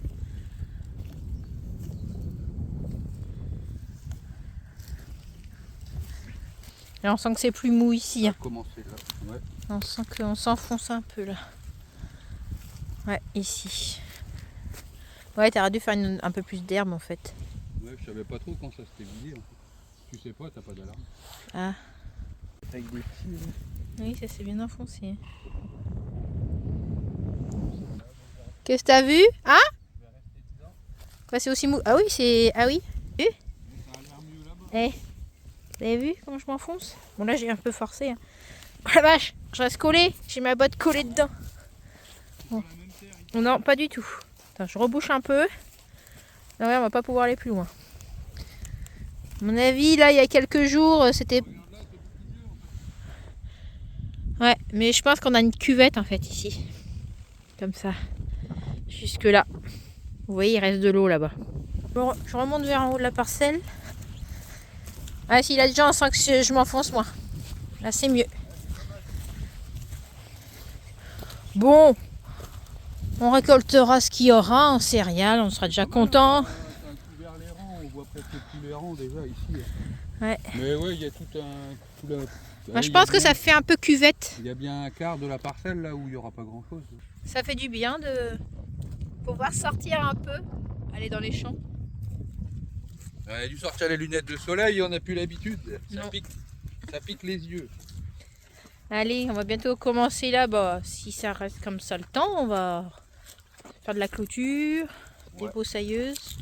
Là, on sent que c'est plus mou ici. Ça Hein. a commencé là. Ouais. On sent qu'on s'enfonce un peu là. Ouais, ici. Ouais, t'aurais dû faire un peu plus d'herbe en fait. Ouais, je savais pas trop quand ça s'était vidé. Tu sais pas, t'as pas d'alarme. Ah, Avec des petits. oui, ça s'est bien enfoncé. Qu'est-ce que t'as vu? Hein? Quoi, c'est aussi mou? Ah oui, c'est... Ah oui? Vu? Eh, vous avez vu comment je m'enfonce? Bon, là, j'ai un peu forcé. Hein. Oh la vache, je reste collé. J'ai ma botte collée dedans. Bon. Non, pas du tout. Attends, je rebouche un peu. Non, ouais, on va pas pouvoir aller plus loin. À mon avis, là, il y a quelques jours, c'était... Ouais, mais je pense qu'on a une cuvette, en fait, ici. Comme ça. Jusque là. Vous voyez, il reste de l'eau là-bas. Bon, je remonte vers en haut de la parcelle. Ah, si, là, déjà, on sent que je m'enfonce moins. Là, c'est mieux. Bon, on récoltera ce qu'il y aura en céréales, on sera déjà content. T'as couvert les rangs, on voit presque plus les rangs déjà ici. Ouais. Mais ouais, il y a tout un... Moi, je pense que ça fait un peu cuvette. Il y a bien un quart de la parcelle là où il n'y aura pas grand chose. Ça fait du bien de pouvoir sortir un peu, aller dans les champs. On a dû sortir les lunettes de soleil, on n'a plus l'habitude. Non. Ça pique les yeux. Allez, on va bientôt commencer là. Bah, si ça reste comme ça le temps, on va faire de la clôture, des broussailleuses.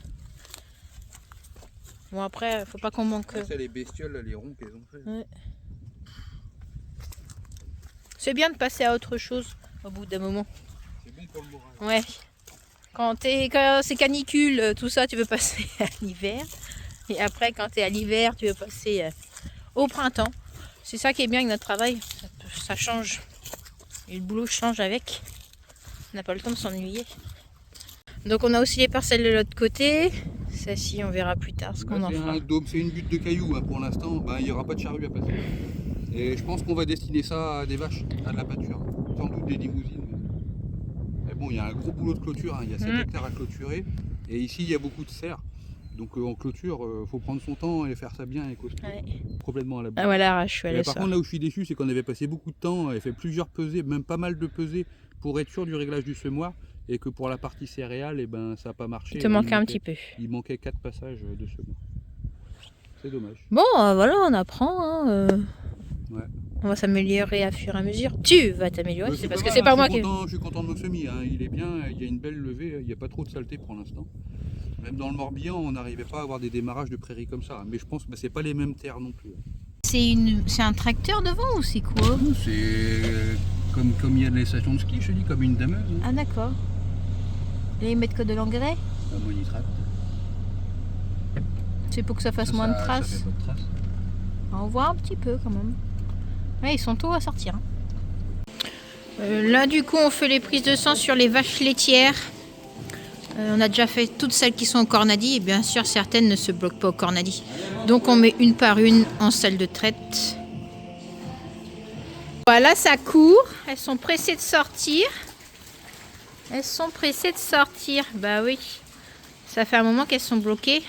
Bon, après, faut pas qu'on manque. C'est les bestioles, là, les ronds qu'elles ont fait. Ouais. C'est bien de passer à autre chose au bout d'un moment. C'est bon pour le moral. Ouais. Quand c'est canicule, tout ça, tu veux passer à l'hiver. Et après, quand tu es à l'hiver, tu veux passer au printemps. C'est ça qui est bien avec notre travail. Ça change. Et le boulot change avec. On n'a pas le temps de s'ennuyer. Donc on a aussi les parcelles de l'autre côté. Celle-ci, on verra plus tard ce qu'on en fera. C'est une butte de cailloux hein, pour l'instant. Ben, il n'y aura pas de charrue à passer. Et je pense qu'on va destiner ça à des vaches, à de la pâture. Sans doute des limousines. Mais bon, il y a un gros boulot de clôture. Hein. Il y a 7 hectares à clôturer. Et ici, il y a beaucoup de serres. Donc en clôture, faut prendre son temps et faire ça bien et costaud. Ouais. Complètement à la boue. Ah voilà, je suis allée Par contre, là où je suis déçu, c'est qu'on avait passé beaucoup de temps, et fait plusieurs pesées, même pas mal de pesées, pour être sûr du réglage du semoir, et que pour la partie céréale, eh ben, ça n'a pas marché. Il te manquait un petit peu. Il manquait 4 passages de semoir. C'est dommage. Bon, voilà, on apprend. Hein, Ouais. On va s'améliorer à fur et à mesure. Tu vas t'améliorer, Ouais, c'est parce mal, que c'est pas moi qui... Je suis content de mon semis, hein. Il est bien, il y a une belle levée, il n'y a pas trop de saleté pour l'instant. Même dans le Morbihan, on n'arrivait pas à avoir des démarrages de prairies comme ça. Mais je pense que c'est pas les mêmes terres non plus. C'est un tracteur devant ou c'est quoi? C'est comme il y a les stations de ski, je te dis, comme une dameuse. Hein. Ah d'accord. Et ils mettent que de l'engrais? Ammonitrate. C'est pour que ça fasse moins de traces. Ça fait pas de traces. On voit un petit peu quand même. Ouais, ils sont tôt à sortir. Là du coup on fait les prises de sang sur les vaches laitières. On a déjà fait toutes celles qui sont au cornadi et bien sûr certaines ne se bloquent pas au cornadi. Donc on met une par une en salle de traite. Voilà, ça court. Elles sont pressées de sortir. Elles sont pressées de sortir. Bah oui. Ça fait un moment qu'elles sont bloquées.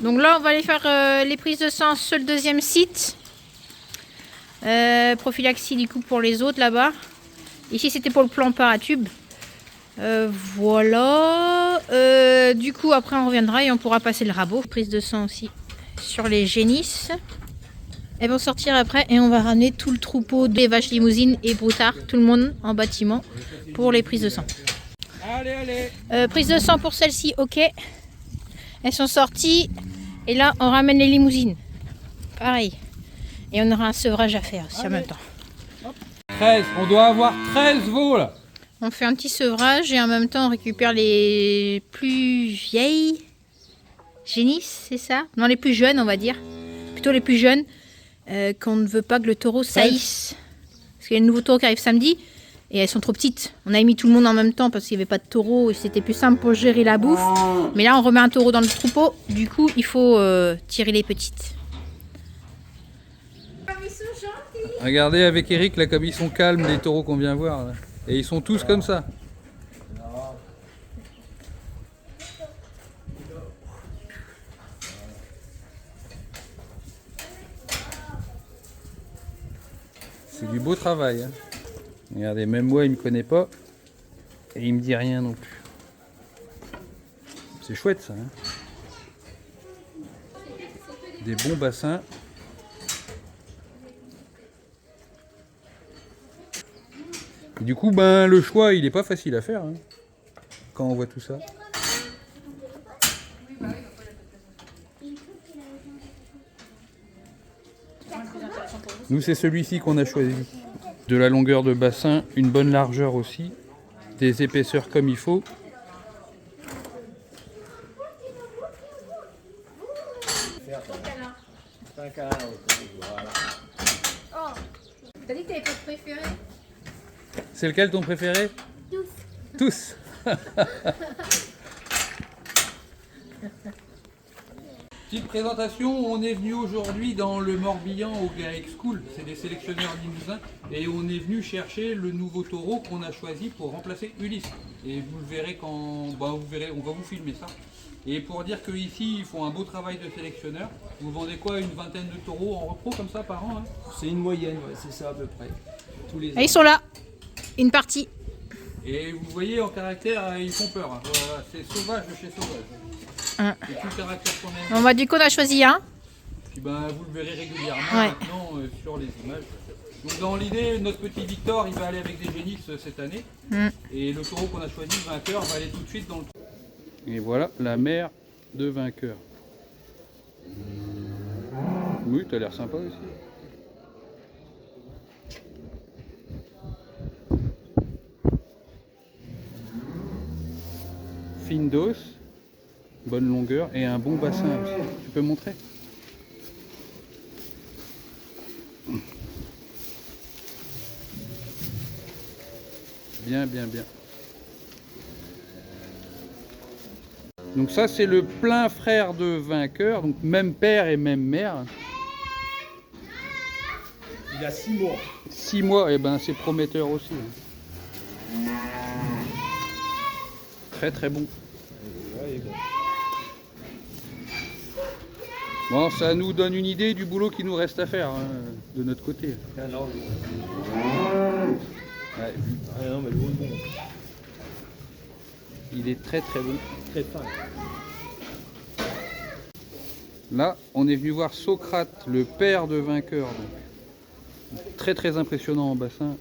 Donc là on va aller faire les prises de sang sur le deuxième site. Prophylaxie du coup pour les autres là-bas. Ici c'était pour le plan paratube. Voilà. Du coup, après, on reviendra et on pourra passer le rabot. Prise de sang aussi sur les génisses. Elles vont sortir après et on va ramener tout le troupeau des vaches limousines et broutards, tout le monde en bâtiment pour les prises de sang. Allez. Prise de sang pour celle-ci, ok. Elles sont sorties et là, on ramène les limousines. Pareil. Et on aura un sevrage à faire aussi en même temps. 13, on doit avoir 13 veaux là. On fait un petit sevrage et en même temps on récupère les plus vieilles génisses, c'est ça? Non, les plus jeunes on va dire. Plutôt les plus jeunes qu'on ne veut pas que le taureau saillisse. Parce qu'il y a un nouveau taureau qui arrive samedi et elles sont trop petites. On a mis tout le monde en même temps parce qu'il n'y avait pas de taureau et c'était plus simple pour gérer la bouffe. Mais là on remet un taureau dans le troupeau, du coup il faut tirer les petites. Regardez avec Eric là comme ils sont calmes les taureaux qu'on vient voir là. Et ils sont tous comme ça. C'est du beau travail. Hein. Regardez, même moi il me connaît pas. Et il me dit rien non plus. C'est chouette ça. Hein. Des bons bassins. Et du coup, ben, le choix, il n'est pas facile à faire hein, quand on voit tout ça. Nous, c'est celui-ci qu'on a choisi. De la longueur de bassin, une bonne largeur aussi, des épaisseurs comme il faut. T'as dit que t'avais pas de préféré? C'est lequel ton préféré? Tous. Petite présentation, on est venu aujourd'hui dans le Morbihan au GAEX School, c'est des sélectionneurs limousins, et on est venu chercher le nouveau taureau qu'on a choisi pour remplacer Ulysse. Et vous le verrez quand, vous verrez, on va vous filmer ça. Et pour dire qu'ici ils font un beau travail de sélectionneur, vous vendez quoi, une vingtaine de taureaux en repro comme ça par an hein? C'est une moyenne, ouais, c'est ça à peu près. Tous les ans. Ah, ils sont là. Une partie. Et vous voyez en caractère, ils font peur. Hein. Voilà, c'est sauvage de chez sauvage. C'est tout le caractère qu'on aime. Bon, bah, du coup, on a choisi un. Puis vous le verrez régulièrement Ouais. maintenant sur les images. Donc dans l'idée, notre petit Victor, il va aller avec des Génix cette année. Et le taureau qu'on a choisi, Vainqueur, va aller tout de suite dans le trou. Et voilà la mère de Vainqueur. Oui, t'as l'air sympa aussi. Fine d'os, bonne longueur et un bon bassin aussi. Tu peux montrer? Bien, bien, bien. Donc ça c'est le plein frère de Vainqueur, donc même père et même mère. Il a 6 mois. 6 mois, et ben c'est prometteur aussi. Très très bon. Bon, ça nous donne une idée du boulot qu'il nous reste à faire hein, de notre côté. Ah non, Ouais, mais le haut est bon. il est très très bon. Très fin. Là, on est venu voir Socrate, le père de Vainqueur. Donc. Très très impressionnant en bassin.